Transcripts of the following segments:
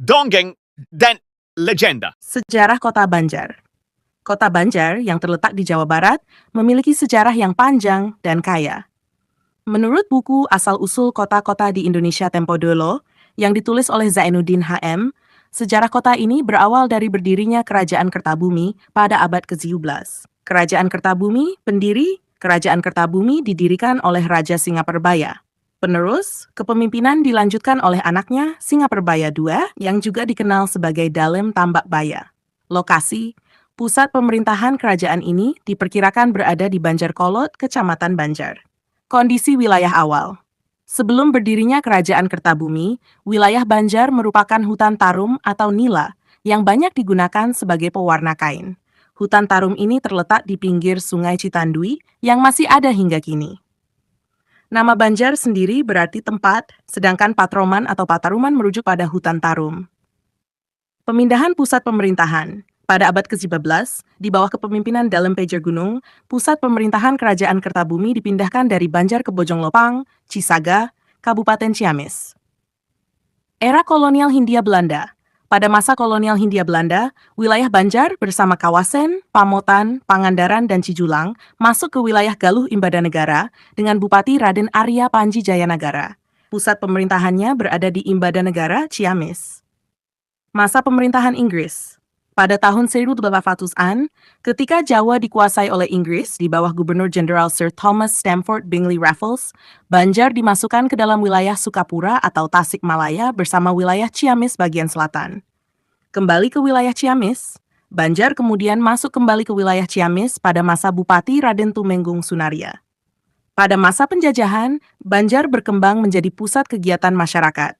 dongeng, dan legenda. Sejarah Kota Banjar. Kota Banjar yang terletak di Jawa Barat memiliki sejarah yang panjang dan kaya. Menurut buku Asal-Usul Kota-Kota di Indonesia Tempo Dolo yang ditulis oleh Zainuddin HM, sejarah kota ini berawal dari berdirinya Kerajaan Kertabumi pada abad ke-17. Kerajaan Kertabumi, pendiri, Kerajaan Kertabumi didirikan oleh Raja Singaperbaya. Penerus, kepemimpinan dilanjutkan oleh anaknya Singaperbaya II yang juga dikenal sebagai Dalem Tambak Baya. Lokasi, pusat pemerintahan kerajaan ini diperkirakan berada di Banjarkolot, Kecamatan Banjar. Kondisi wilayah awal. Sebelum berdirinya Kerajaan Kertabumi, wilayah Banjar merupakan hutan tarum atau nila yang banyak digunakan sebagai pewarna kain. Hutan tarum ini terletak di pinggir Sungai Citandui yang masih ada hingga kini. Nama Banjar sendiri berarti tempat, sedangkan Patroman atau Pataruman merujuk pada hutan tarum. Pemindahan pusat pemerintahan. Pada abad ke-17, di bawah kepemimpinan Dalem Pejer Gunung, pusat pemerintahan Kerajaan Kertabumi dipindahkan dari Banjar ke Bojonglopang, Cisaga, Kabupaten Ciamis. Era kolonial Hindia Belanda. Pada masa kolonial Hindia Belanda, wilayah Banjar bersama Kawasen, Pamotan, Pangandaran, dan Cijulang masuk ke wilayah Galuh Imbadanegara dengan Bupati Raden Arya Panji Jayanagara. Pusat pemerintahannya berada di Imbadanegara, Ciamis. Masa pemerintahan Inggris. Pada tahun 1800-an, ketika Jawa dikuasai oleh Inggris di bawah Gubernur Jenderal Sir Thomas Stamford Bingley Raffles, Banjar dimasukkan ke dalam wilayah Sukapura atau Tasikmalaya bersama wilayah Ciamis bagian selatan. Kembali ke wilayah Ciamis, Banjar kemudian masuk kembali ke wilayah Ciamis pada masa Bupati Raden Tumenggung Sunaria. Pada masa penjajahan, Banjar berkembang menjadi pusat kegiatan masyarakat.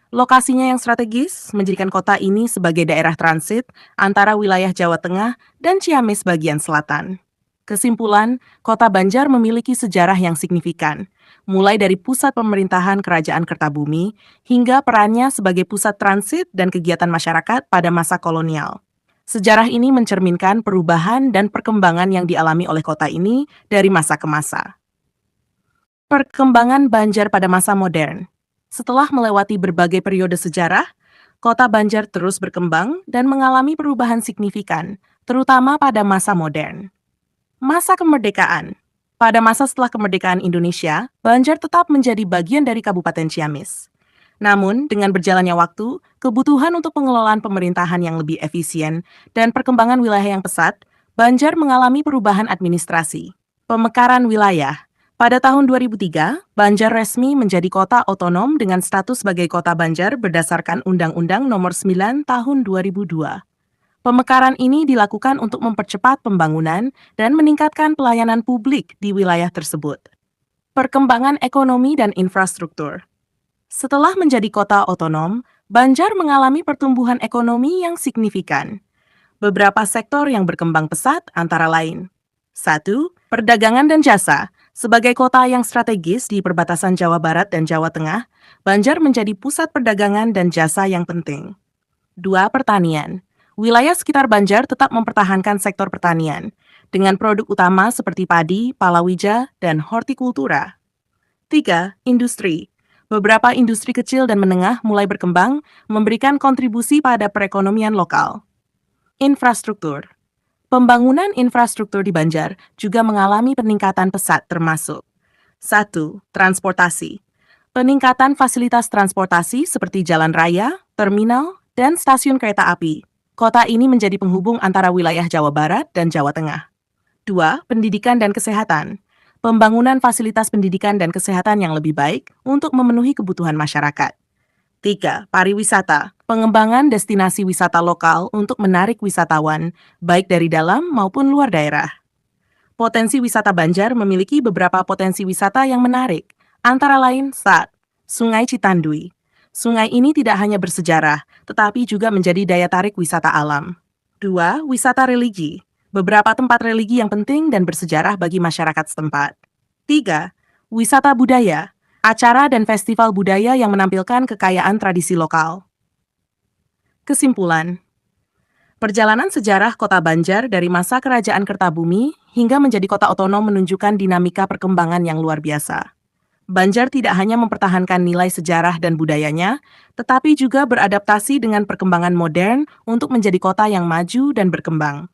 Lokasinya yang strategis menjadikan kota ini sebagai daerah transit antara wilayah Jawa Tengah dan Ciamis bagian selatan. Kesimpulan, kota Banjar memiliki sejarah yang signifikan, mulai dari pusat pemerintahan Kerajaan Kertabumi hingga perannya sebagai pusat transit dan kegiatan masyarakat pada masa kolonial. Sejarah ini mencerminkan perubahan dan perkembangan yang dialami oleh kota ini dari masa ke masa. Perkembangan Banjar pada masa modern. Setelah melewati berbagai periode sejarah, kota Banjar terus berkembang dan mengalami perubahan signifikan, terutama pada masa modern. Masa kemerdekaan. Pada masa setelah kemerdekaan Indonesia, Banjar tetap menjadi bagian dari Kabupaten Ciamis. Namun, dengan berjalannya waktu, kebutuhan untuk pengelolaan pemerintahan yang lebih efisien dan perkembangan wilayah yang pesat, Banjar mengalami perubahan administrasi. Pemekaran wilayah. Pada tahun 2003, Banjar resmi menjadi kota otonom dengan status sebagai kota Banjar berdasarkan Undang-Undang Nomor 9 Tahun 2002. Pemekaran ini dilakukan untuk mempercepat pembangunan dan meningkatkan pelayanan publik di wilayah tersebut. Perkembangan ekonomi dan infrastruktur. Setelah menjadi kota otonom, Banjar mengalami pertumbuhan ekonomi yang signifikan. Beberapa sektor yang berkembang pesat antara lain. 1. Perdagangan dan jasa. Sebagai kota yang strategis di perbatasan Jawa Barat dan Jawa Tengah, Banjar menjadi pusat perdagangan dan jasa yang penting. 2. Pertanian. Wilayah sekitar Banjar tetap mempertahankan sektor pertanian, dengan produk utama seperti padi, palawija, dan hortikultura. 3. Industri. Beberapa industri kecil dan menengah mulai berkembang, memberikan kontribusi pada perekonomian lokal. Infrastruktur. Pembangunan infrastruktur di Banjar juga mengalami peningkatan pesat termasuk 1. Transportasi. Peningkatan fasilitas transportasi seperti jalan raya, terminal, dan stasiun kereta api. Kota ini menjadi penghubung antara wilayah Jawa Barat dan Jawa Tengah. 2. Pendidikan dan kesehatan. Pembangunan fasilitas pendidikan dan kesehatan yang lebih baik untuk memenuhi kebutuhan masyarakat. 3. Pariwisata. Pengembangan destinasi wisata lokal untuk menarik wisatawan, baik dari dalam maupun luar daerah. Potensi wisata Banjar memiliki beberapa potensi wisata yang menarik, antara lain 1. Sungai Citandui. Sungai ini tidak hanya bersejarah, tetapi juga menjadi daya tarik wisata alam. 2. Wisata religi. Beberapa tempat religi yang penting dan bersejarah bagi masyarakat setempat. 3. Wisata budaya. Acara dan festival budaya yang menampilkan kekayaan tradisi lokal. Kesimpulan. Perjalanan sejarah kota Banjar dari masa Kerajaan Kertabumi hingga menjadi kota otonom menunjukkan dinamika perkembangan yang luar biasa. Banjar tidak hanya mempertahankan nilai sejarah dan budayanya, tetapi juga beradaptasi dengan perkembangan modern untuk menjadi kota yang maju dan berkembang.